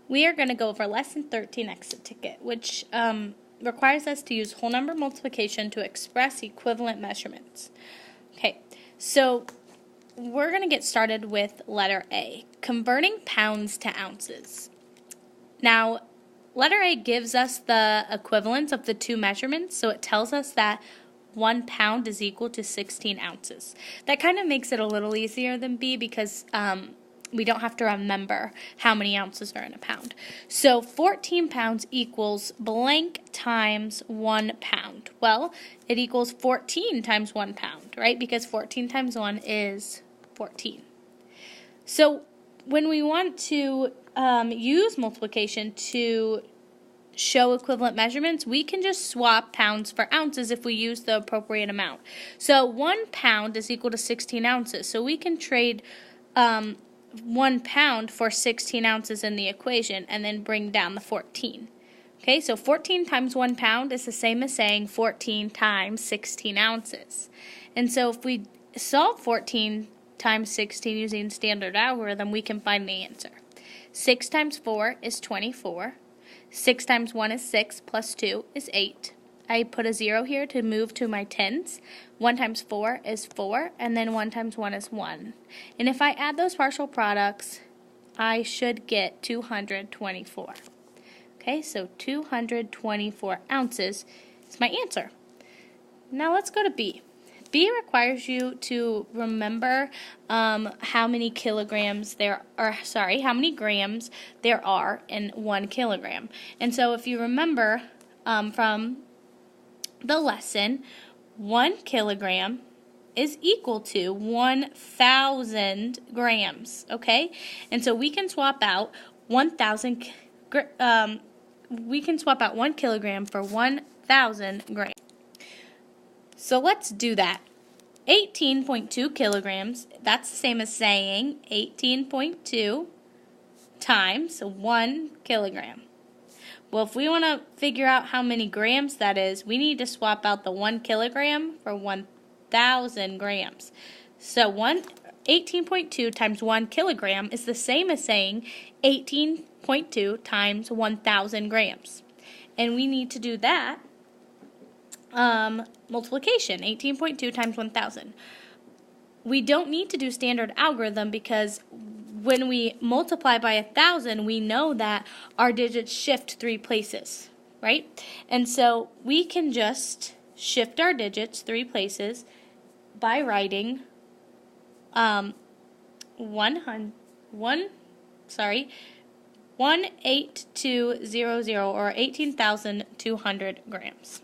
we are going to go over lesson 13 exit ticket, which requires us to use whole number multiplication to express equivalent measurements. Okay, so we're going to get started with letter A, converting pounds to ounces. Now, letter A gives us the equivalence of the two measurements, so it tells us that 1 pound is equal to 16 ounces. That kind of makes it a little easier than B because we don't have to remember how many ounces are in a pound. So 14 pounds equals blank times 1 pound. Well, it equals 14 times 1 pound, right? Because 14 times 1 is 14. So when we want to use multiplication to show equivalent measurements, we can just swap pounds for ounces if we use the appropriate amount. So 1 pound is equal to 16 ounces. So we can trade 1 pound for 16 ounces in the equation and then bring down the 14. Okay, so 14 times 1 pound is the same as saying 14 times 16 ounces. And so if we solve 14 times 16 using standard algorithm, we can find the answer. 6 times 4 is 24. 6 times 1 is 6, plus 2 is 8. I put a 0 here to move to my tens. 1 times 4 is 4, and then 1 times 1 is 1. And if I add those partial products, I should get 224. Okay, so 224 ounces is my answer. Now let's go to B. B requires you to remember how many grams there are in 1 kilogram. And so if you remember from the lesson, 1 kilogram is equal to 1,000 grams, okay? And so we can swap out 1 kilogram for 1,000 grams. So let's do that. 18.2 kilograms, that's the same as saying 18.2 times 1 kilogram. Well, if we want to figure out how many grams that is, we need to swap out the 1 kilogram for 1,000 grams. So 18.2 times 1 kilogram is the same as saying 18.2 times 1,000 grams. And we need to do that multiplication, 18.2 times 1,000. We don't need to do standard algorithm because when we multiply by 1,000, we know that our digits shift 3 places, right? And so we can just shift our digits 3 places by writing 18200 or 18,200 grams.